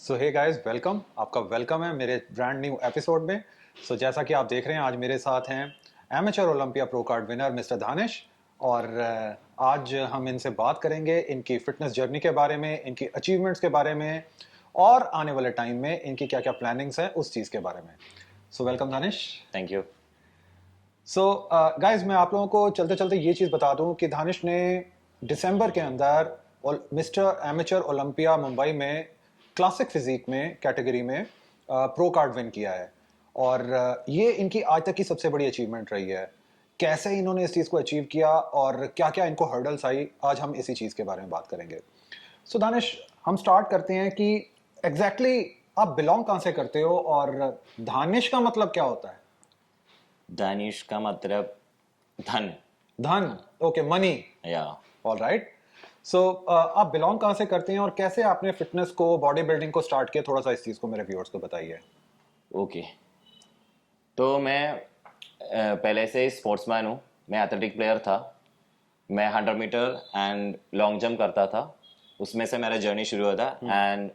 सो hey guys welcome, आपका welcome है मेरे ब्रांड न्यू एपिसोड में। जैसा कि आप देख रहे हैं, आज मेरे साथ हैं amateur Olympia pro card winner mister Danish. और आज हम इनसे बात करेंगे इनकी फिटनेस जर्नी के बारे में, इनकी अचीवमेंट्स के बारे में और आने वाले टाइम में इनकी क्या क्या प्लानिंग्स हैं उस चीज़ के बारे में। So welcome Danish. Thank you. Guys, मैं आप लोगों को चलते चलते ये चीज़ बता दूं कि दानिश ने दिसंबर के अंदर मिस्टर एमेचर ओलंपिया मुंबई में क्लासिक फिजिक में कैटेगरी में प्रो कार्ड विन किया है। और ये इनकी आज तक की सबसे बड़ी अचीवमेंट रही है। कैसे इन्होंने इस चीज़ को अचीव किया और क्या क्या इनको हर्डल्स आई, आज हम इसी चीज़ के बारे में बात करेंगे। दानिश, हम स्टार्ट करते हैं कि एग्जैक्टली आप बिलोंग कहाँ से करते हो और दानिश का मतलब क्या होता है? दानिश का मतलब धन। धन, ओके, मनी। या ऑल राइट। आप बिलोंग कहाँ से करते हैं और कैसे आपने फिटनेस को, बॉडी बिल्डिंग को स्टार्ट किया? थोड़ा सा इस चीज़ को मेरे व्यूअर्स को बताइए। ओके। तो मैं पहले से ही स्पोर्ट्समैन हूँ। मैं एथलेटिक प्लेयर था। मैं 100 मीटर एंड लॉन्ग जंप करता था। उसमें से मेरा जर्नी शुरू हुआ था। एंड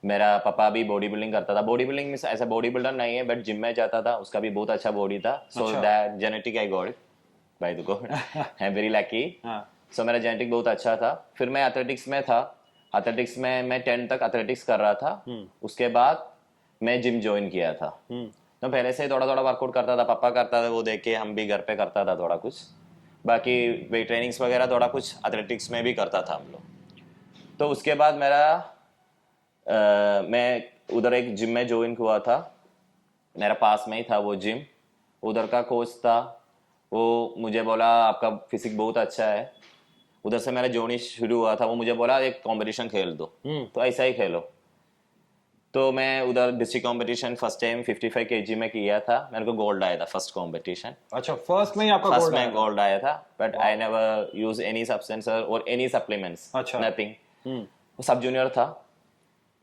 मेरा पापा भी बॉडी बिल्डिंग करता था। बॉडी बिल्डिंग में ऐसा बॉडी बिल्डर नहीं है, बट जिम में जाता था। उसका भी बहुत अच्छा बॉडी था। सो अच्छा। That genetic I got it by the God. I am very lucky. हाँ। सो मेरा जेनेटिक बहुत अच्छा था। फिर मैं एथलेटिक्स में था। एथलेटिक्स में मैं 10 तक एथलेटिक्स कर रहा था। उसके बाद मैं जिम ज्वाइन किया था। तो पहले से ही थोड़ा थोड़ा वर्कआउट करता था। पापा करता था, वो देख के हम भी घर पे करता था थोड़ा कुछ। बाकी वेट ट्रेनिंग्स वगैरह थोड़ा कुछ एथलेटिक्स में भी करता था हम लोग। तो उसके बाद मैं उधर एक जिम में ज्वाइन हुआ था। मेरा पास में ही था वो जिम। उधर का कोच था, वो मुझे बोला आपका फिजिक बहुत अच्छा है। उधर से मेरा जर्नी शुरू हुआ था। वो मुझे बोला एक कंपटीशन खेल दो, तो ऐसा ही खेलो। तो मैं उधर district competition first time 55 KG में किया था। मेरे को गोल्ड आया था फर्स्ट कंपटीशन। अच्छा, फर्स्ट में ही आपका फर्स्ट गोल्ड आया में था? गोल्ड आया था, but I never use any substance और एनी सप्लीमेंट्स, अच्छा। नथिंग। वो सब जूनियर था,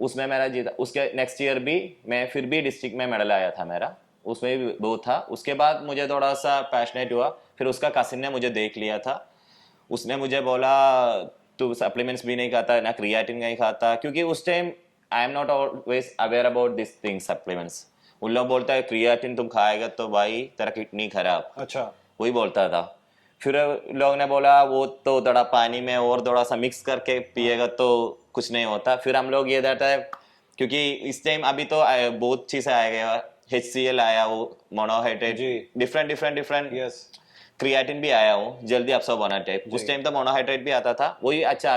उसमें मेरा जीता। उसके नेक्स्ट ईयर भी मैं फिर भी डिस्ट्रिक्ट में मेडल आया था मेरा, उसमें भी वो था। उसके बाद मुझे थोड़ा सा पैशनेट हुआ। फिर उसका कसिन ने मुझे देख लिया था। उसने मुझे बोला तू सप्लीमेंट्स भी नहीं खाता ना, क्रिएटिन नहीं खाता, क्योंकि उस time I am not always aware about this thing supplements. उन लोग बोलता है क्रिएटिन तुम खाएगा तो भाई तेरा किडनी खराब, अच्छा। वही बोलता था। फिर लोग ने बोला वो तो थोड़ा पानी में और थोड़ा सा मिक्स करके पिएगा तो कुछ नहीं होता। फिर हम लोग ये देता है, क्योंकि इस टाइम अभी तो बहुत चीजें आ गया। HCl आया, वो मोनोहाइड्रेट, जी। Different different different. Yes. Creatine भी आया हो, जल्दी अब्सॉर्ब होना टाइप। जी। उस टाइम तो मोनोहाइड्रेट भी आता था, वही अच्छा।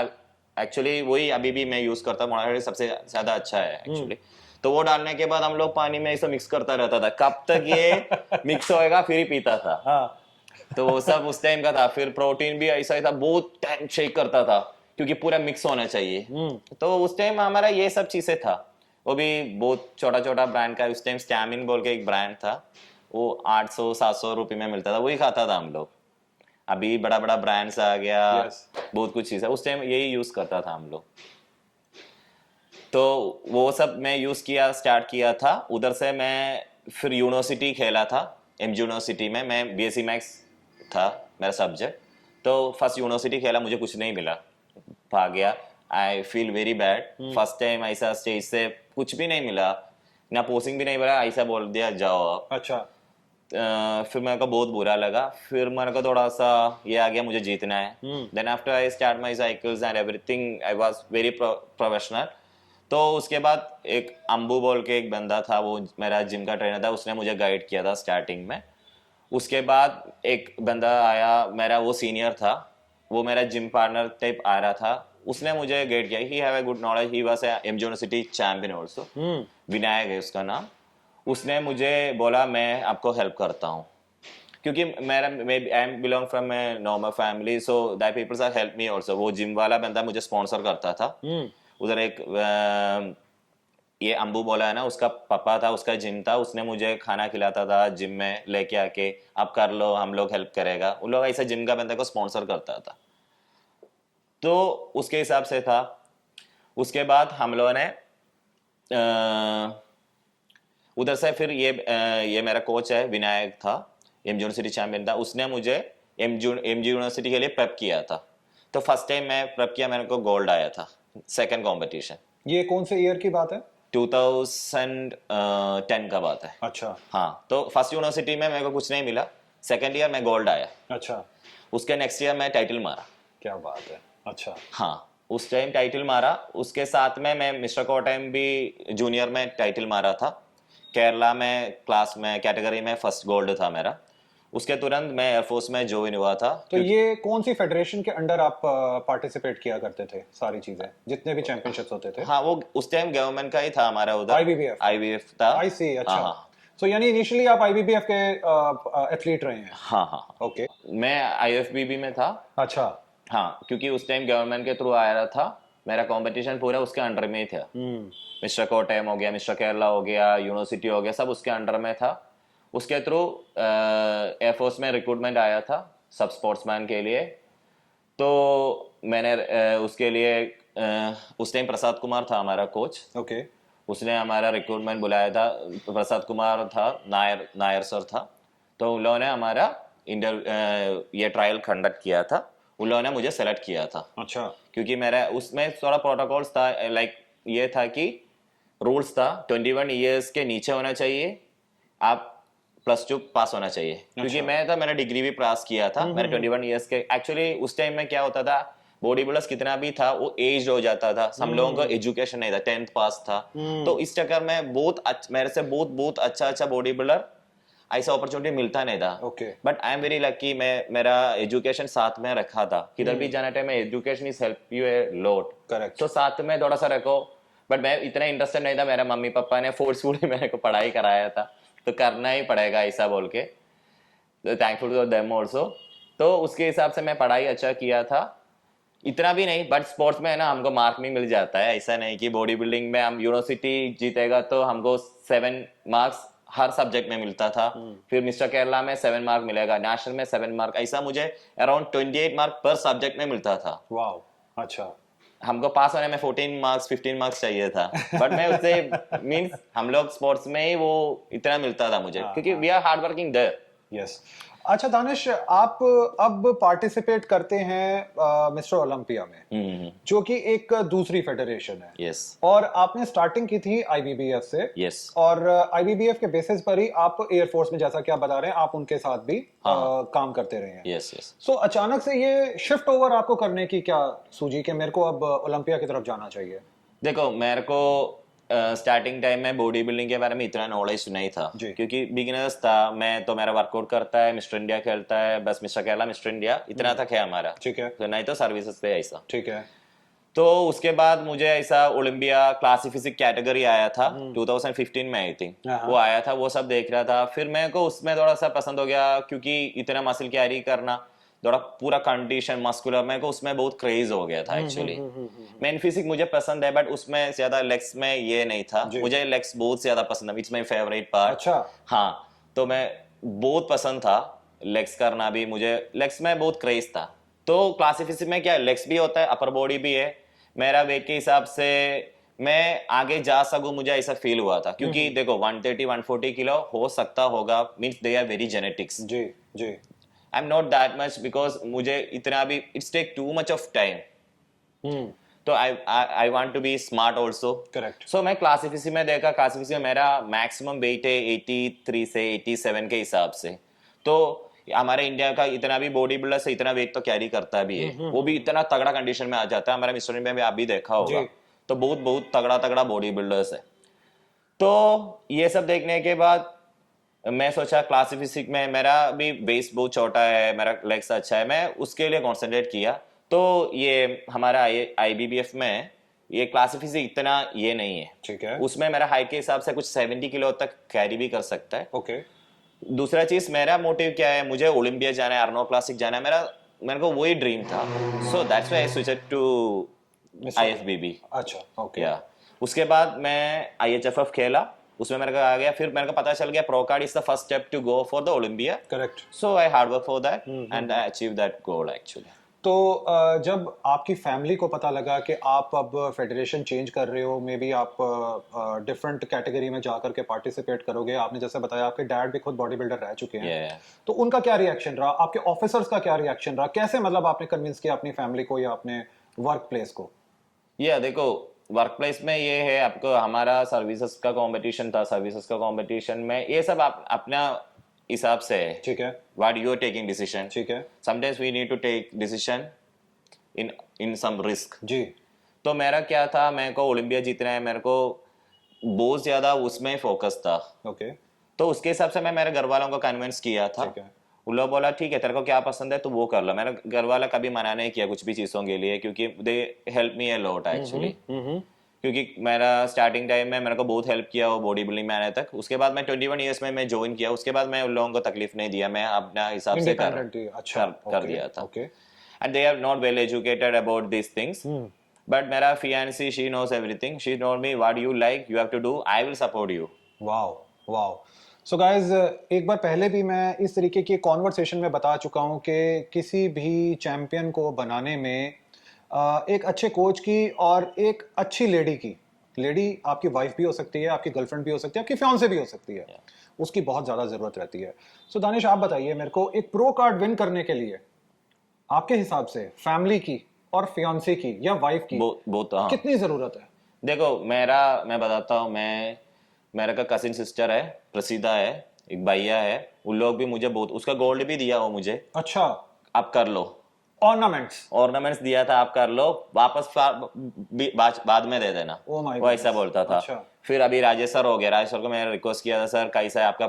एक्चुअली वही अभी भी मैं यूज करता हूँ। मोनोहाइड्रेट सबसे ज्यादा अच्छा है एक्चुअली। तो वो डालने के बाद हम लोग पानी में ऐसा मिक्स करता रहता था, कब तक ये मिक्स होएगा फिर ही पीता था। हाँ। तो वो सब उस टाइम का था। फिर प्रोटीन भी ऐसा ही था, बहुत टाइम शेक करता था क्योंकि पूरा मिक्स होना चाहिए। तो उस टाइम हमारा ये सब चीजें था। वो भी बहुत छोटा छोटा ब्रांड का, उस टाइम स्टैमिन बोल के एक ब्रांड था, वो 800-700 रुपये में मिलता था, वही खाता था हम लोग। अभी बड़ा बड़ा ब्रांड्स आ गया, यस। बहुत कुछ चीज़ है। उस टाइम यही यूज करता था हम लोग। तो वो सब मैं यूज किया, स्टार्ट किया था। उधर से मैं फिर यूनिवर्सिटी खेला था। MG यूनिवर्सिटी में मैं BSc मैथ्स था मेरा सब्जेक्ट। तो फर्स्ट यूनिवर्सिटी खेला, मुझे कुछ नहीं मिला, भाग गया। I feel very bad. First time ऐसा स्टेज से कुछ भी नहीं मिला, ना पोस्टिंग भी नहीं मिला, ऐसा बोल दिया जाओ आप। अच्छा। फिर मेरे को बहुत बुरा लगा। फिर मेरे को थोड़ा सा ये आ गया मुझे जीतना है। Then after I start my cycles and everything, I was very professional. तो उसके बाद एक अंबू बोल के एक बंदा था, वो मेरा जिम का ट्रेनर था, उसने मुझे गाइड किया था स्टार्टिंग में। उसके बाद एक बंदा आया मेरा, वो सीनियर था, वो मेरा जिम पार्टनर टाइप आ रहा था। उसने मुझे गाइड किया। He have a good knowledge, he was a MG university champion also. Vinayak है उसका नाम। उसने मुझे बोला मैं आपको हेल्प करता हूँ, क्योंकि मेरा मैं I am belong from a normal family, so that peoples are help me also. वो जिम वाला बंदा मुझे स्पॉन्सर करता था। उधर एक ये अंबू बोला है ना, उसका पापा था, उसका जिम था, उसने मुझे खाना खिलाता था जिम में लेके आके, आप कर लो हम लोग हेल्प करेगा। उन लोग ऐसा जिम का बंदे को स्पॉन्सर करता था। तो उसके हिसाब से था। उसके बाद हम लोगों ने उधर से फिर ये मेरा कोच है, विनायक था, MG यूनिवर्सिटी चैंपियन था। उसने मुझे MG यूनिवर्सिटी के लिए प्रेप किया था। तो फर्स्ट टाइम मैं प्रेप किया, मेरे को गोल्ड आया था सेकंड कंपटीशन। ये कौन से ईयर की बात है? 2010 का बात है। अच्छा हाँ, तो फर्स्ट यूनिवर्सिटी में मेरे को कुछ नहीं मिला, सेकेंड ईयर में गोल्ड आया, अच्छा, उसके नेक्स्ट ईयर मैं टाइटल मारा। क्या बात है। अच्छा हाँ, उस टाइम टाइटल मारा, उसके साथ में मैं मिस्टर कोटाइम भी जूनियर में टाइटल मारा था। केरला में क्लास में कैटेगरी में फर्स्ट गोल्ड था मेरा। उसके तुरंत मैं एयरफोर्स में ज्वाइन हुआ था। तो ये कौन सी फेडरेशन के अंडर आप पार्टिसिपेट किया करते थे, सारी चीजें जितने भी चैंपियनशिप्स होते थे? हाँ, वो उस टाइम गवर्नमेंट का ही था हमारा उधर, आईबीबीएफ। आईबीएफ था। आई सी, हाँ अच्छा। हाँ सो यानी इनिशियली आप आईबीबीएफ के एथलीट रहे हैं? हाँ हाँ हाँ। ओके। मैं आईएफबीबी में था। अच्छा। हाँ, क्योंकि उस टाइम गवर्नमेंट के थ्रू आया था, मेरा कंपटीशन पूरा उसके अंडर में ही था। मिस्टर कोटैम हो गया, मिस्टर केरला हो गया, यूनिवर्सिटी हो गया, सब उसके अंडर में था। उसके थ्रू एयरफोर्स में रिक्रूटमेंट आया था सब स्पोर्ट्समैन के लिए। तो मैंने उसके लिए उस टाइम प्रसाद कुमार था हमारा कोच। ओके। उसने हमारा रिक्रूटमेंट बुलाया था। प्रसाद कुमार था, नायर नायर सर था। तो उन लोगों ने हमारा ये ट्रायल कंडक्ट किया था। उन लोगों ने मुझे सेलेक्ट किया था, अच्छा। क्योंकि मेरा उसमें थोड़ा प्रोटोकॉल्स था, लाइक ये था कि रूल्स था 21 ईयर्स के नीचे होना चाहिए, आप +2 पास होना चाहिए। क्योंकि मैंने डिग्री भी पास किया था, मैंने 21 ईयर्स के। एक्चुअली उस टाइम में क्या होता था, बॉडी बिल्डर्स कितना भी था वो एज हो जाता था, हम लोगों को एजुकेशन नहीं था, 10th पास था। तो इस चक्कर में मेरे से बहुत बहुत अच्छा अच्छा बॉडी बिल्डर ऐसा अपॉर्चुनिटी मिलता नहीं था। Okay. But I am very lucky, मेरा एजुकेशन साथ में रखा था। किधर भी जाना टाइम में education is help U a lot. Correct. तो साथ में थोड़ा सा रखो। बट मैं इतना इंटरेस्टेड नहीं था, मेरा मम्मी पापा ने फोर्सफुली मेरे को पढ़ाई कराया था, तो करना ही पड़ेगा ऐसा बोल के। Thankful to them also. तो उसके हिसाब से मैं पढ़ाई अच्छा किया था, इतना भी नहीं। बट स्पोर्ट्स में है ना, हमको मार्क भी मिल जाता है। ऐसा नहीं कि बॉडी बिल्डिंग में हम यूनिवर्सिटी जीतेगा तो हमको 7 मार्क्स हर सब्जेक्ट में मिलता था। फिर मिस्टर केरला में 7 मार्क मिलेगा, नेशनल में 7 मार्क, ऐसा मुझे अराउंड 28 मार्क पर सब्जेक्ट में मिलता था। वाओ। अच्छा। हमको पास होने में 14 मार्क्स 15 मार्क्स चाहिए था। बट मैं उससे मींस हम लोग स्पोर्ट्स में ही वो इतना मिलता था मुझे, क्योंकि we are hard working there. Yes. अच्छा दानिश, आप अब पार्टिसिपेट करते हैं मिस्टर ओलंपिया में, जो कि एक दूसरी फेडरेशन है। यस और आपने स्टार्टिंग की थी आईबीबीएफ से। यस। और आईबीबीएफ के बेसिस पर ही आप एयरफोर्स में, जैसा कि आप बता रहे हैं, आप उनके साथ भी काम करते रहे हैं। Yes yes. सो अचानक से ये शिफ्ट ओवर आपको करने की क्या सूझी कि मेरे को अब ओलंपिया की तरफ जाना चाहिए? देखो, मेरे को स्टार्टिंग टाइम में बॉडी बिल्डिंग के बारे में इतना नॉलेज नहीं था, जी। क्योंकि बिगिनर्स था। मैं तो मेरा वर्कआउट करता है, मिस्टर इंडिया खेलता है, बस मिस्टर केरला मिस्टर इंडिया इतना तक है हमारा। ठीक है। तो नहीं तो सर्विसेज पे ऐसा। ठीक है। तो उसके बाद मुझे ऐसा ओलंपिया क्लासिक फिजिक कैटेगरी आया था 2015 में, आई थिंक हाँ। वो आया था। वो सब देख रहा था, फिर मेरे को उसमें थोड़ा सा पसंद हो गया, क्योंकि इतना मसल कैरी करना, थोड़ा पूरा कंडीशन मस्कुलर, मेरे को उसमें बहुत क्रेज हो गया था एक्चुअली। मेन फिजिक मुझे पसंद है, बट उसमें ज्यादा लेग्स में ये नहीं था। मुझे लेग्स बहुत ज्यादा पसंद है, इट्स माय फेवरेट पार्ट। अच्छा। हाँ, तो मैं बहुत पसंद था लेग्स करना भी, मुझे लेग्स में बहुत क्रेज था। तो क्लासिक फिजिक में क्या, लेग्स भी होता है, अपर बॉडी भी है। मेरा वेट के हिसाब से मैं आगे जा सकूं, मुझे ऐसा फील हुआ था। क्योंकि देखो 130-140 किलो हो सकता होगा, means they are very genetics. जी जी। I am not that much, because मुझे इतना भी it's take too much of time. तो I want to be smart also. Correct. So मैं क्लासिफिसी में देखा, क्लासिफिसी में मेरा मैक्सिमम वेट है 83 से 87 के हिसाब से। तो हमारे इंडिया का इतना भी बॉडी बिल्डर से इतना वेट तो कैरी करता भी है, वो भी इतना तगड़ा कंडीशन में आ जाता है। हमारा मिस्टर इंडिया में आप भी देखा होगा, तो बहुत बहुत तगड़ा तगड़ा बॉडी बिल्डर्स है। तो ये सब देखने के बाद मैं सोचा क्लासिक फिजिक में मेरा भी बेस बहुत छोटा है, मेरा लेग्स अच्छा है, मैं उसके लिए कॉन्सेंट्रेट किया। तो ये हमारा आईबीबीएफ में ये क्लासिक फिजिक इतना ये नहीं है। ठीक है। उसमें मेरा हाइट के हिसाब से कुछ 70 किलो तक कैरी भी कर सकता है। ओके। दूसरा चीज, मेरा मोटिव क्या है, मुझे ओलंपिया जाना है, अर्नो क्लासिक जाना है, मेरे को वही ड्रीम था। So that's why I switched to IFBB. अच्छा। ओके। या उसके बाद मैं आईएचएफएफ खेला, उसमें मेरे को आ गया। फिर मेरे को पता चल गया pro card is the first step to go for the Olympia. Correct. So I hard work for that and I achieve that goal actually. तो जब आपकी फैमिली को पता लगा कि आप अब फेडरेशन चेंज कर रहे हो, मे बी आप डिफरेंट कैटेगरी में जाकर के पार्टिसिपेट करोगे, आपने जैसे बताया आपके डैड भी खुद बॉडी बिल्डर रह चुके हैं, तो उनका क्या रिएक्शन रहा, आपके ऑफिसर्स का क्या रिएक्शन रहा, कैसे मतलब आपने कन्विंस किया अपनी फैमिली को या अपने वर्क प्लेस को? देखो, वर्क प्लेस में ये है, आपको हमारा सर्विसेज का कंपटीशन था, सर्विसेज का कंपटीशन में ये सब आप अपना हिसाब से है, ठीक है, what you are taking decision, ठीक है, sometimes we need to take decision in in some risk. जी, तो मेरा क्या था, मेरे को ओलंपिया जीतना है, मेरे को बहुत ज्यादा उसमें फोकस था। ओके, तो उसके हिसाब से मैं मेरे घर वालों को कन्विंस किया था। ठीक है, उन लोग बोला ठीक है, तेरे को क्या पसंद है तो वो कर लो। मेरा घर वाला कभी मना नहीं किया कुछ भी चीज़ों के लिए, क्योंकि they help me a lot actually. क्योंकि मेरा स्टार्टिंग टाइम में मेरे को बहुत हेल्प किया वो बॉडी बिल्डिंग में आने तक। उसके बाद मैं 21 ईयर्स में मैं ज्वाइन किया, उसके बाद मैं उन लोगों को तकलीफ नहीं दिया, मैं अपना हिसाब से इंडिपेंडेंटली, अच्छा, कर ओके, दिया था। Okay, and they are not well educated about this things, but मेरा fiance she knows everything, she told me what you like you have to do, I will support you. Wow, wow. So guys, एक बार पहले भी मैं इस तरीके की conversation में बता चुका हूँ कि किसी भी चैंपियन को बनाने में एक अच्छे कोच की और एक अच्छी लेडी की, लेडी आपकी वाइफ भी हो सकती है, आपकी गर्लफ्रेंड भी हो सकती है, आपकी फियांसे भी हो सकती है, उसकी बहुत ज़्यादा ज़रूरत रहती है। सो दानिश, आप बताइए मेरे को, एक प्रो कार्ड विन करने के लिए आपके हिसाब से फैमिली की और फियांसे की या वाइफ की बहुत हाँ। कितनी ज़रूरत है? देखो मैं बताता हूँ, मेरा का कजिन सिस्टर है, प्रसिद्धा है, एक भैया है, उन लोग भी मुझे बहुत, उसका गोल्ड भी दिया वो मुझे, अच्छा, आप कर लो, ऑर्नामेंट्स, ऑर्नामेंट्स दिया था, आप कर लो, वापस बाद में दे देना, ओ माय वो ऐसा बोलता था। अच्छा, फिर अभी राजेश सर हो गया, राजेश सर को मैंने रिक्वेस्ट किया था, सर कैसा है आपका,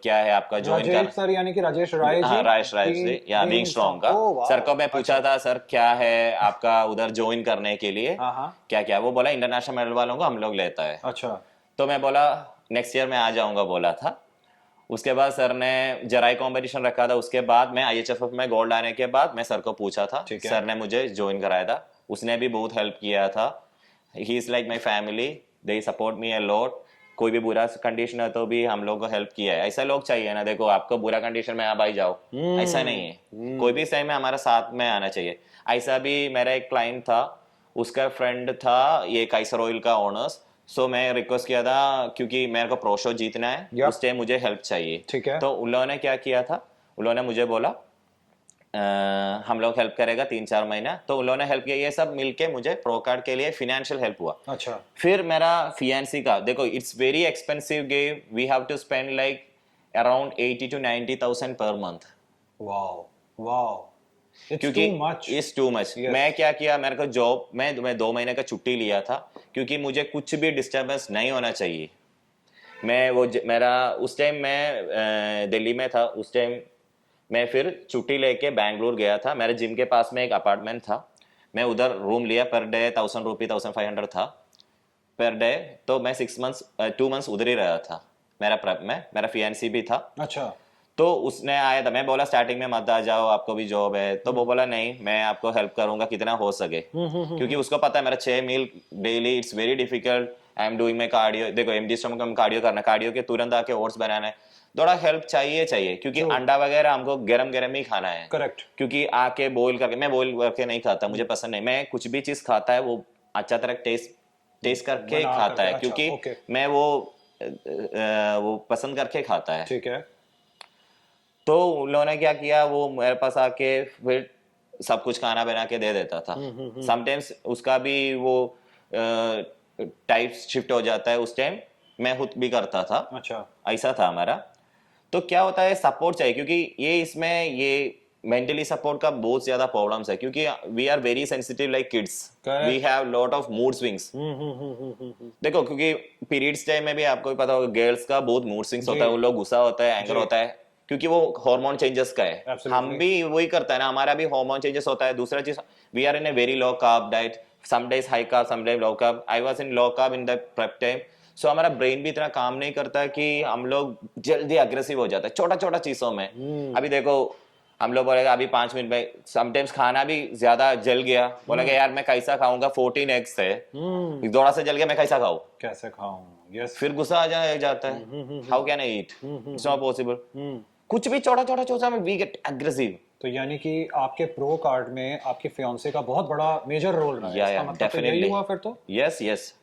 क्या है आपका ज्वाइन कर, राजेश सर यानी कि राजेश राय हाँ जी, राजेश राय से या बीइंग स्ट्रॉन्ग का, ओ वाह, सर को मैं पूछा अच्छा, था सर क्या है आपका उधर ज्वाइन करने के लिए, हाँ हाँ, क्या क्या, वो बोला इंटरनेशनल मेडल वालों को हम लोग लेता है। अच्छा, तो मैं बोला नेक्स्ट ईयर मैं आ जाऊंगा बोला था। उसके बाद सर ने जराई कंपटीशन रखा था, उसके बाद मैं आईएचएफएफ में गोल्ड आने के बाद मैं सर को पूछा था, ठीक है, सर ने मुझे ज्वाइन कराया था, उसने भी बहुत हेल्प किया था। He is like my family, they support me a lot. कोई भी बुरा कंडीशन है तो भी हम लोग को हेल्प किया है, ऐसा लोग चाहिए ना। देखो आपको बुरा कंडीशन में आप आई जाओ, ऐसा नहीं है, कोई भी टाइम में हमारा साथ में आना चाहिए। ऐसा भी मेरा एक क्लाइंट था, उसका फ्रेंड था ये काइसर ऑयल का ओनर्स, सो मैं रिक्वेस्ट किया था क्योंकि मेरे को प्रो शो जीतना है, Yup. उस टाइम मुझे हेल्प चाहिए। ठीक है, तो उन लोगों ने क्या किया था, उन लोगों ने मुझे बोला हम लोग हेल्प करेगा 3-4 महीना, तो उन लोगों ने हेल्प किया, ये सब मिलके मुझे प्रो कार्ड के लिए फाइनेंशियल हेल्प हुआ। अच्छा, फिर मेरा फियांसी का देखो, it's very expensive game, we have to spend like around 80,000 to 90,000 per month, wow, wow, it's क्योंकि too much, is too much. Yes, मैं क्या किया, मेरे को जॉब मैं 2 महीने का छुट्टी लिया था, क्योंकि मुझे कुछ भी डिस्टर्बेंस नहीं होना चाहिए। मैं मेरा उस टाइम मैं दिल्ली में था, उस टाइम मैं फिर छुट्टी लेके बैंगलोर गया था, मेरे जिम के पास में एक अपार्टमेंट था, मैं उधर रूम लिया, पर डे 1,000 रुपी 1,500 था पर डे। तो मैं 6 मंथ्स 2 मंथ्स उधर ही रहा था, मेरा प्रेप में, मेरा फियांसी भी था। अच्छा, तो उसने आया था, मैं बोला स्टार्टिंग में मत आ जाओ, आपको भी जॉब है, तो वो बोला नहीं मैं आपको हेल्प करूंगा कितना हो सके, क्योंकि उसको पता है मेरा 6 meal daily it's very difficult, I am doing my cardio. देखो एमडी स्टमक में कार्डियो करना, कार्डियो के तुरंत आके ओट्स बनाना है, थोड़ा हेल्प चाहिए क्योंकि True. अंडा वगैरह हमको गरम गरम ही खाना है, करेक्ट, क्योंकि आके बॉईल करके, मैं बॉईल करके नहीं खाता, मुझे पसंद नहीं, मैं कुछ भी चीज खाता है वो अच्छा तरह टेस्ट करके बना खाता करके, है, अच्छा, क्योंकि ओके, मैं वो पसंद करके खाता है। ठीक है, तो उन लोगों ने क्या किया, वो मेरे पास आके फिर सब कुछ खाना बना के दे देता था। समटाइम्स उसका भी वो टाइप शिफ्ट हो जाता है, उस टाइम मैं खुद भी करता था, अच्छा, ऐसा था हमारा। तो क्या होता है, सपोर्ट चाहिए, क्योंकि ये इसमें ये मेंटली सपोर्ट का बहुत ज्यादा प्रॉब्लम्स है, क्योंकि we are very sensitive like kids, we correct, have lot of mood swings. देखो क्योंकि पीरियड्स टाइम में भी आपको भी पता होगा, गर्ल्स का बहुत मूड स्विंग्स जी, होता है, उन लोग गुस्सा होता है, एंगर जी, होता है, क्योंकि वो हार्मोन चेंजेस का है। हम एब्सोल्युटली, भी वही करता है ना, हमारा भी हार्मोन चेंजेस होता है। दूसरा चीज, we are in a very low carb diet, some days high carb, some days low carb, I was in low carb in the prep time. So हमारा ब्रेन भी इतना काम नहीं करता कि हम लोग जल्दी अग्रेसिव हो जाता है छोटा छोटा चीजों में। अभी देखो हम लोग बोलेगा अभी 5 मिनट में, समटाइम्स खाना भी ज्यादा जल गया, बोलेगा यार मैं कैसा खाऊंगा, 14 एग्स है, थोड़ा सा जल गया मैं कैसा खाऊं, कैसे खाऊं, यस, फिर गुस्सा जाता है, how can I eat, it's not possible. कुछ भी छोटा छोटा छोटा में वी गेट एग्रेसिव। तो यानी कि आपके प्रो कार्ड में आपके फियांसे का बहुत बड़ा मेजर रोल रहा है, इसका Yeah, मतलब तो यही definitely. हुआ फिर तो, Yes,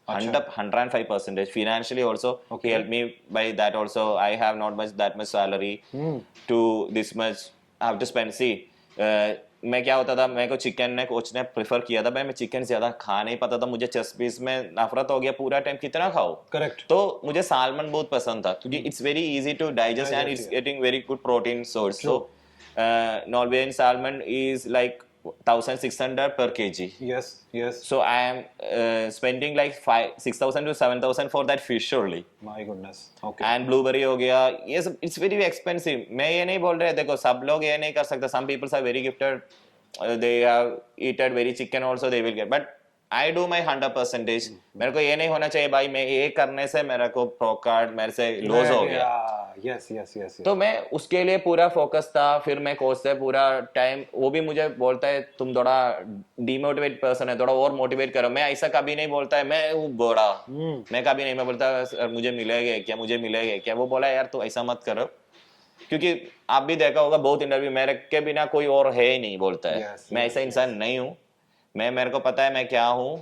अच्छा, 105%. Financially also, he Okay. helped me by that also. I have not much that much salary to this much. I have to spend. See, मैं क्या होता था, मेरे को चिकन ने कोच ने प्रेफर किया था, मैं चिकन ज्यादा खा नहीं पाता था, मुझे चेस्ट पीस में नफरत हो गया, पूरा टाइम कितना खाओ। करेक्ट। तो मुझे सालमन बहुत पसंद था क्योंकि it's very easy to digest and Digest, it's yeah. Getting very good protein source. True. So Norwegian salmon is like 1600 per kg. Yes, yes. So I am spending like 6,000 to 7,000 for that fish only. My goodness. Okay. And blueberry हो गया, ये सब it's very expensive. मैं ये नहीं बोल रहे, देखो सब लोग ये नहीं कर सकते, some peoples are very gifted, they have eated very chicken also, they will get, but I do my 100%। मेरे को ये नहीं होना चाहिए भाई मैं ये करने से मेरे को प्रो कार्ड मेरे से लॉस हो गया। Yes yes yes. तो मैं उसके लिए पूरा फोकस था। फिर मैं कोच से पूरा टाइम, वो भी मुझे बोलता है तुम थोड़ा डिमोटिवेट पर्सन है, थोड़ा और मोटिवेट करो। मैं ऐसा कभी नहीं बोलता है मैं वो बड़ा, मैं कभी नहीं, मैं बोलता सर मुझे मिलेगा क्या, मुझे मिलेगा क्या। वो बोला यार तू ऐसा मत करो, क्योंकि आप भी देखा होगा बहुत इंटरव्यू मेरे के बिना कोई और है ही नहीं बोलता है। मैं ऐसा इंसान नहीं हूँ, मैं मेरे को पता है मैं क्या हूँ,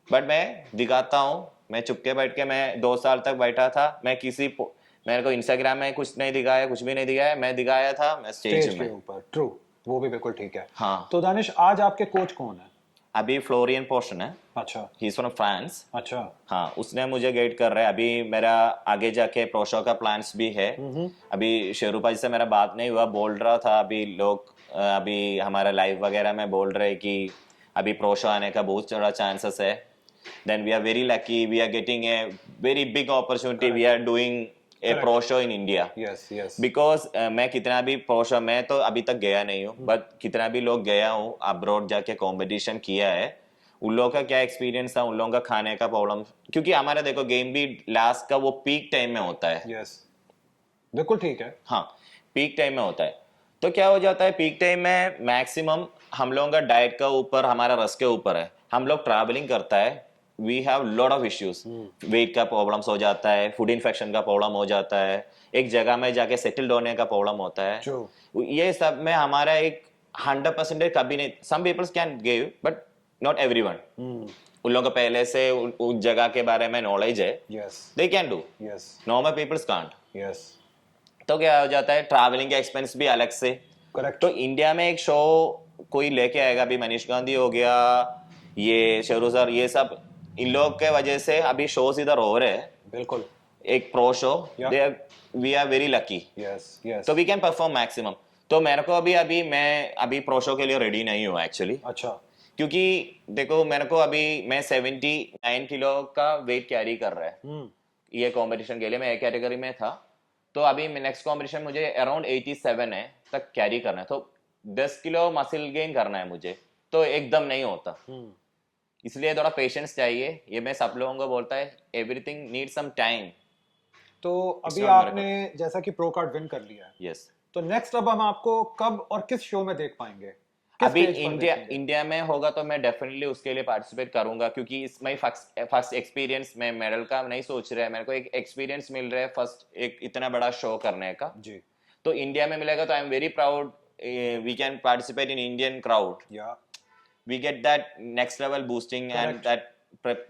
बट मैं दिखाता हूँ। मैं चुपके बैठ के, मैं 2 साल तक बैठा था, मैं मेरे को इंस्टाग्राम में कुछ नहीं दिखाया, कुछ भी नहीं दिखाया, मैं दिखाया था मैं स्टेज में। के ऊपर। ट्रू, वो भी बिल्कुल ठीक है। हाँ। तो दानिश आज आपके कोच कौन है? अभी फ्लोरियन पोर्शन है, अच्छा ही इज फ्रॉम फ्रांस। अच्छा। हाँ, उसने मुझे गाइड कर रहा है। अभी मेरा आगे जाके प्रो शो का प्लान्स भी है। अभी शेरूपा जी से मेरा बात नहीं हुआ, बोल रहा था अभी लोग अभी हमारा लाइव वगैरह में बोल रहे कि अभी प्रो शो आने का बहुत ज़्यादा चांसेस है। Then we are very lucky, we are getting a very big opportunity, we are doing a pro show in India. Yes yes. Because मैं कितना भी प्रो शो, मैं तो अभी तक गया नहीं हूँ, बट कितना भी लोग गया हूँ अब्रॉड जाके कंपटीशन किया है, उन लोगों का क्या एक्सपीरियंस था, उन लोगों का खाने का प्रॉब्लम, क्योंकि हमारा देखो गेम भी लास्ट का वो पीक टाइम में होता है। यस बिल्कुल ठीक है। हाँ, पीक टाइम में होता है। तो क्या हो जाता है पीक टाइम में, मैक्सिमम हम लोगों का डाइट का ऊपर, हमारा रस के ऊपर है। हम लोग ट्रैवलिंग करता है, we have lot of issues, weight का प्रॉब्लम्स हो जाता है, फूड इन्फेक्शन का प्रॉब्लम हो जाता है, एक जगह में जाके सेटल्ड होने का प्रॉब्लम होता है। True. ये सब में हमारा एक 100% कभी नहीं, some peoples can give but not everyone. उन लोगों को पहले से उस जगह के बारे में नॉलेज है, they can do, normal peoples can't. Yes. तो क्या हो जाता है, ट्रैवलिंग का एक्सपेंस भी अलग से। करेक्ट। तो इंडिया में एक शो कोई लेके आएगा, अभी मनीष गांधी हो गया, ये शेरू सर, ये सब इन लोग के वजह से अभी शोज इधर हो रहे हैं। बिल्कुल। एक pro show, we are very lucky, yes yes. तो वी कैन परफॉर्म मैक्सिमम। तो मेरे को अभी मैं अभी प्रो शो के लिए रेडी नहीं हूँ एक्चुअली। अच्छा। क्योंकि देखो मेरे को अभी, मैं 79 किलो का वेट कैरी कर रहा है ये कंपटीशन के लिए, मैं एक कैटेगरी में था। तो अभी नेक्स्ट कंपटीशन मुझे अराउंड 87 है तक कैरी करना है, तो 10 किलो मसल गेन करना है मुझे, तो एकदम नहीं होता। इसलिए थोड़ा पेशेंस चाहिए, ये मैं सब लोगों को बोलता है, एवरीथिंग नीड सम टाइम। तो अभी It's not आपने जैसा कि प्रो कार्ड विन कर लिया है, यस। तो नेक्स्ट अब हम आपको कब और किस शो में देख पाएंगे? किस अभी stage पर देखेंगे? इंडिया में होगा तो मैं डेफिनेटली उसके लिए पार्टिसिपेट करूंगा, क्योंकि इसमें फर्स्ट एक्सपीरियंस, मैं मेडल का नहीं सोच रहा है, मेरे को एक एक्सपीरियंस मिल रहा है फर्स्ट एक इतना बड़ा शो करने का। जी। तो इंडिया में मिलेगा तो I am very proud, we can participate in Indian crowd, या we get that next level boosting and that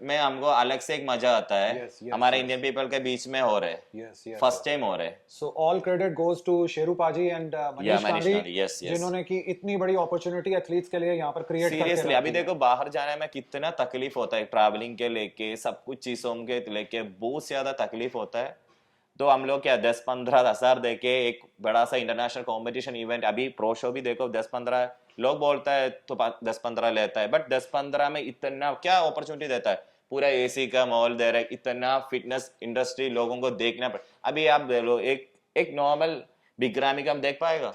में हमको अलग से एक मजा आता है। Yes, yes, हमारे yes. इंडियन पीपल के बीच में हो रहे हैं, यस यस। फर्स्ट टाइम हो रहे हैं। So all credit goes to Sheru paaji and Manish Gandhi, yes, yes. जिन्होंने की इतनी बड़ी अपॉर्चुनिटी एथलीट्स के लिए यहाँ पर क्रिएट करके सीरियसली, रख अभी दी है। देखो बाहर जाने में कितना तकलीफ होता है, ट्रैवलिंग के लेके, सब कुछ चीजों के लेके बहुत ज्यादा तकलीफ होता है। तो हम लोग क्या 10-15 हजार देके एक बड़ा सा इंटरनेशनल कंपटीशन इवेंट, अभी प्रो शो भी देखो 10-15 लोग बोलता है तो 10-15 लेता है, बट 10-15 में इतना क्या अपॉर्चुनिटी देता है, पूरा एसी का माहौल दे रहा है, इतना फिटनेस इंडस्ट्री लोगों को देखना पड़। अभी आप दे लो एक नॉर्मल बिग्रामी का हम देख पाएगा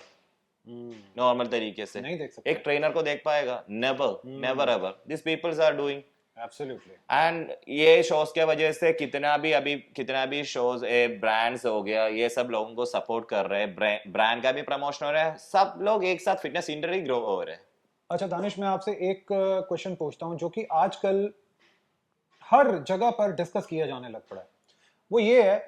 नॉर्मल तरीके से? नहीं देख सकते। एक ट्रेनर को देख पाएगा? Never never ever. This peoples are doing absolutely. And ये शोज के वजह से कितना भी शोज, ब्रांड्स हो गया, ये सब लोगों को सपोर्ट कर रहे हैं, ब्रांड का भी प्रमोशन हो रहा है, सब लोग एक साथ फिटनेस इंडस्ट्री ग्रो हो रहे हैं। अच्छा दानिश, मैं आपसे एक क्वेश्चन पूछता हूँ जो कि आजकल हर जगह पर डिस्कस किया जाने लग पड़ा है। वो ये है,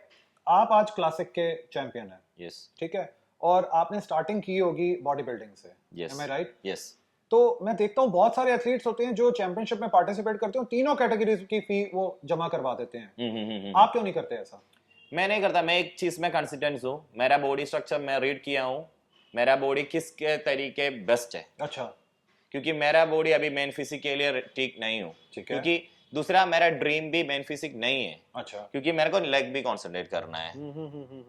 आप आज क्लासिक के चैंपियन हैं, यस ठीक है, और आपने स्टार्टिंग की होगी बॉडी बिल्डिंग से, यस एम आई राइट? यस। तो मैं देखता हूँ बहुत सारे एथलीट्स होते हैं जो चैंपियनशिप में पार्टिसिपेट करते हैं, तीनों कैटेगरीज की फी वो जमा करवा देते हैं। आप क्यों नहीं करते ऐसा? मैं नहीं करता, मैं एक चीज में कंसिस्टेंट हूँ, मेरा बॉडी स्ट्रक्चर मैं रीड किया हूँ, मेरा बॉडी किस के तरीके बेस्ट है। अच्छा। क्योंकि मेरा बॉडी अभी मेन फिजिक के लिए ठीक नहीं हूँ, ठीक है। क्योंकि दूसरा मेरा ड्रीम भी मेन फिजिक नहीं है, अच्छा। क्योंकि मेरे को लेग भी कंसंट्रेट करना है। हम्म।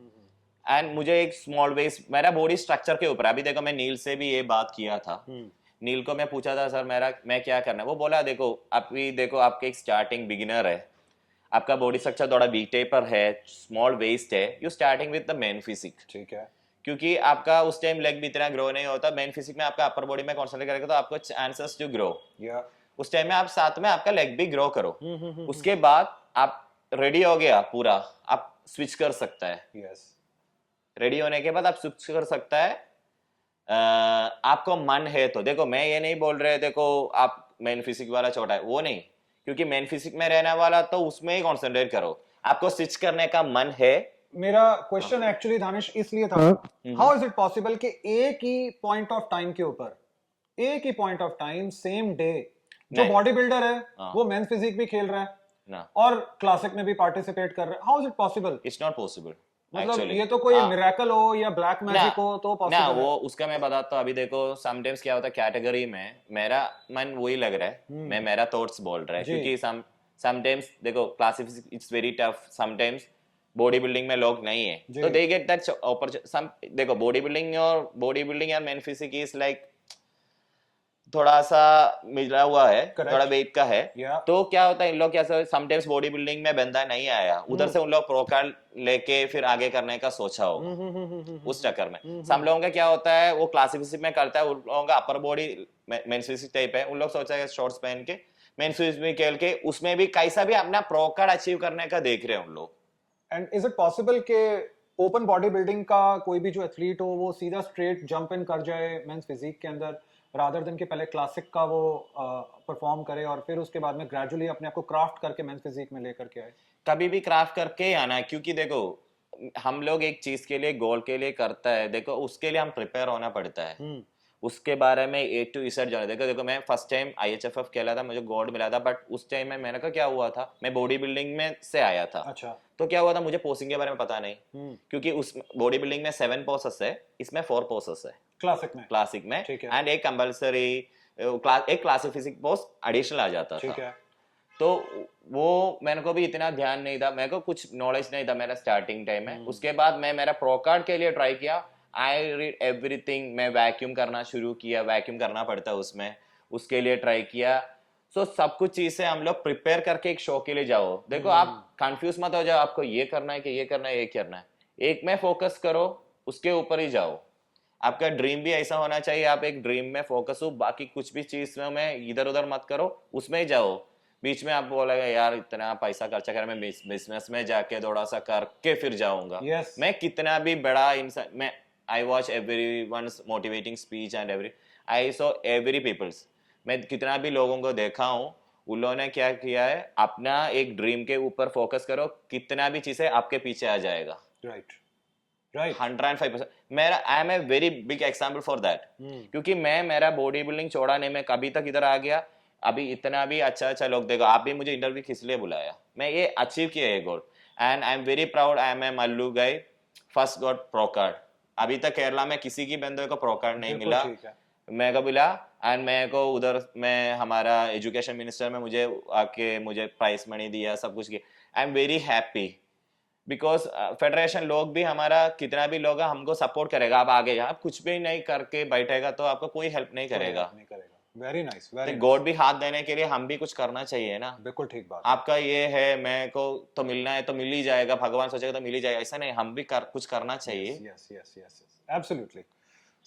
एंड मुझे एक स्मॉल वेस्ट मेरा बॉडी स्ट्रक्चर के ऊपर, अभी देखो मैं नील से भी ये बात किया था। नील को मैं पूछा था सर मेरा मैं क्या करना है, वो बोला देखो अभी देखो आपके एक स्टार्टिंग बिगिनर है, आपका बॉडी स्ट्रक्चर थोड़ा वी टेपर है, स्मॉल वेस्ट है, you starting with the men physique. ठीक है। क्योंकि आपका उस टाइम लेग भी इतना ग्रो नहीं होता, मेन फिजिक में आपका अपर बॉडी में कॉन्सेंट्रेट करेगा तो आपको चांसेस टू ग्रो। या उस टाइम में आप साथ में आपका लेग भी ग्रो करो। उसके बाद आप रेडी हो गया पूरा, आप स्विच कर सकता है। यस। रेडी होने के बाद आप स्विच कर सकता है। आपको मन है तो देखो, मैं ये नहीं बोल रहे देखो आप मेन फिजिक वाला छोटा है, वो नहीं, क्योंकि मेन फिजिक में रहने वाला तो उसमें ही कॉन्सेंट्रेट करो। आपको स्विच करने का मन है। मेरा क्वेश्चन एक्चुअली दानिश इसलिए था, हाउ इज इट पॉसिबल कि एक ही पॉइंट ऑफ टाइम के ऊपर, एक ही point of time same day जो नहीं। बॉडी बिल्डर है हाँ। वो मेंस फिजिक भी खेल रहा है ना, और क्लासिक में भी पार्टिसिपेट कर रहा है, how is it possible? It's not possible मतलब एक्चुअली। ये तो कोई मिरेकल हो या ब्लैक मैजिक हो तो ना पॉसिबल वो है। उसका मैं बताता हूँ। अभी देखो समटाइम्स क्या होता है कैटेगरी में, मेरा मन वही लग रहा है, मैं मेरा थॉट्स बोल रहा है, जी। क्योंकि समटाइम्स देखो classification it's very tough. Sometimes body building में लोग नहीं है जी। तो दे गेट दैट अपॉर्चुनिटी। देखो बॉडी बिल्डिंग और मेन फिजिक इज लाइक थोड़ा सा मिला हुआ है, Correct. थोड़ा वेट का है। Yeah. तो क्या होता है इन लोग क्या समटाइम्स बॉडी बिल्डिंग में बंदा नहीं आया, उधर से उन लोग प्रो कार्ड लेके फिर आगे करने का सोचा होगा उस चक्कर में। सब लोगों का क्या होता है वो क्लासिफिकेशन में करता है, उन लोगों का upper body men physique type है, उन लोग सोचा है शॉर्ट्स पहन के मेन फिजिक में खेल के उसमें भी कैसा भी अपना प्रो कार्ड अचीव करने का देख रहे हैं उन लोग। एंड इज इट पॉसिबल कि ओपन बॉडी बिल्डिंग का कोई भी जो एथलीट हो वो सीधा स्ट्रेट जंप इन कर जाए मेंस फिजिक के अंदर, रादर देन कि पहले क्लासिक का वो परफॉर्म करे और फिर उसके बाद में ग्रेजुअली अपने आप को क्राफ्ट करके मेंस फिजिक में लेकर के आए? कभी भी क्राफ्ट करके ही आना है, क्योंकि देखो हम लोग एक चीज के लिए गोल के लिए करता है, देखो उसके लिए हम प्रिपेयर होना पड़ता है, उसके बारे में ए टू इजेड जाना। देखो मैं फर्स्ट टाइम IHFF खेला था, मुझे गोल्ड मिला था, बट उस टाइम में मैंने कहा क्या हुआ था, मैं बॉडी बिल्डिंग में से आया था। अच्छा। तो क्या हुआ था मुझे पोसिंग के बारे में पता नहीं, क्योंकि उस बॉडी बिल्डिंग में 7 पोसेस है, इसमें 4 पोसेस है क्लासिक में ठीक है। एंड एक कंपल्सरी एक क्लासिक फिजिक पोस्ट एडिशनल आ जाता ठीक था। है। तो वो मेरे को भी इतना ध्यान नहीं था, मेरे को कुछ नॉलेज नहीं था मेरा स्टार्टिंग टाइम में। उसके बाद मैं मेरा प्रो कार्ड के लिए ट्राई किया, आई रीड एवरीथिंग, मैं वैक्यूम करना शुरू किया, वैक्यूम करना पड़ता है उसमें, उसके लिए ट्राई किया। सो सब कुछ चीज से हम लोग प्रिपेयर करके एक शो के लिए जाओ। देखो आप कंफ्यूज मत हो जाओ, आपको ये करना है कि ये करना है, ये करना है, एक में फोकस करो, उसके ऊपर ही जाओ। आपका ड्रीम भी ऐसा होना चाहिए, आप एक ड्रीम में फोकस हो, बाकी कुछ भी चीज में इधर उधर मत करो, उसमें ही जाओ। बीच में आप बोलेगा यार इतना पैसा खर्चा कर, मैं बिजनेस में जाके थोड़ा सा करके फिर जाऊंगा। Yes. मैं कितना भी बड़ा इंसान, मैं I watch every once motivating speech and every, I saw every peoples, मैं कितना भी लोगों को देखा हूँ, उन लोगों ने क्या किया है, अपना एक ड्रीम के ऊपर फोकस करो, कितना भी चीजें आपके पीछे आ जाएगा। राइट। 105%। मेरा I am a very big example for that, क्योंकि मैं मेरा बॉडी बिल्डिंग छोड़ा नहीं, मैं कभी तक इधर आ गया। अभी इतना भी अच्छा अच्छा लोग, देखो आप भी मुझे इंटरव्यू किस लिए बुलाया, मैं ये अचीव किया ये goal, and I am very proud, I am a Mallu guy, first got pro card. अभी तक केरला में किसी की बंदे को प्रो कार्ड नहीं मिला, मैं को मिला। एंड मैं को उधर में हमारा एजुकेशन मिनिस्टर में मुझे आके मुझे प्राइज मनी दिया, सब कुछ किया। आई am very happy because federation लोग भी हमारा कितना भी लोग हमको सपोर्ट करेगा। आप आगे आप कुछ भी नहीं करके बैठेगा तो आपको कोई हेल्प नहीं करेगा। वेरी नाइस, वेरी गॉड भी हाथ देने के लिए हम भी कुछ करना चाहिए ना। बिल्कुल ठीक बात। आपका ये है मैं को तो मिलना है तो मिल ही जाएगा, भगवान सोचेगा तो मिल ही जाएगा, ऐसा नहीं, हम भी कुछ करना चाहिए। Yes yes yes absolutely.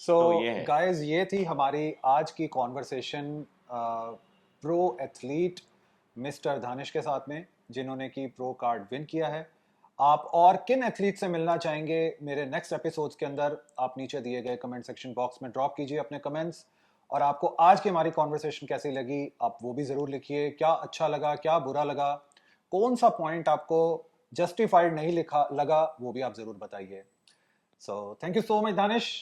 So guys ये थी हमारी आज की conversation pro athlete mister Danish के साथ में, जिन्होंने की प्रो कार्ड विन किया है। आप और किन एथलीट से मिलना चाहेंगे मेरे नेक्स्ट एपिसोड्स के अंदर, आप नीचे दिए गए कमेंट सेक्शन बॉक्स में ड्रॉप कीजिए अपने कमेंट्स। और आपको आज की हमारी कॉन्वर्सेशन कैसी लगी आप वो भी ज़रूर लिखिए, क्या अच्छा लगा क्या बुरा लगा, कौन सा पॉइंट आपको जस्टिफाइड नहीं लिखा लगा वो भी आप ज़रूर बताइए। So thank you so much Danish.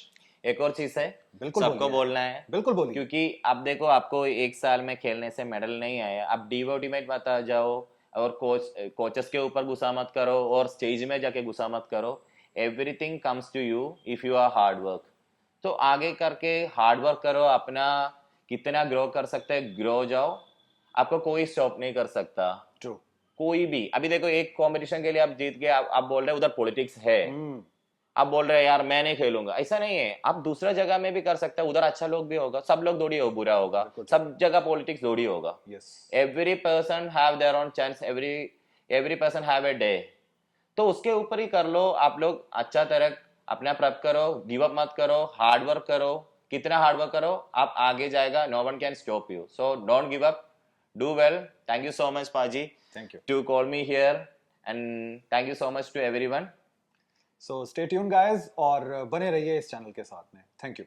एक और चीज है, बिल्कुल सबको बोलना है, बिल्कुल बोलिए, क्योंकि अब देखो आपको एक साल में खेलने से मेडल नहीं आया, अब डिमोटिवेट मत आ जाओ और कोचेस के ऊपर गुस्सा मत करो और स्टेज में जाके गुस्सा मत करो। Everything comes to you if you are hard work. तो आगे करके हार्ड वर्क करो, अपना कितना ग्रो कर सकते हैं ग्रो जाओ, आपको कोई स्टॉप नहीं कर सकता। ट्रू। कोई भी, अभी देखो एक कंपटीशन के लिए आप जीत गए, आप बोल रहे हैं उधर पॉलिटिक्स है, आप बोल रहे हैं यार मैं नहीं खेलूंगा, ऐसा नहीं है, आप दूसरा जगह में भी कर सकते हैं, उधर अच्छा लोग भी होगा, सब लोग थोड़ी हो बुरा होगा, सब जगह पॉलिटिक्स थोड़ी होगा। Yes. Every person have their own chance, every person have a day. तो उसके ऊपर ही कर लो आप लोग, अच्छा तरह अपना प्रेप करो, गिव अप मत करो, हार्ड वर्क करो, कितना हार्ड वर्क करो आप आगे जाएगा, no one can stop you, so don't give up, do well. Thank you so much paaji thank you. To call me here, and thank you so much to everyone. So stay tune guys, और बने रहिए इस channel के साथ में। Thank you.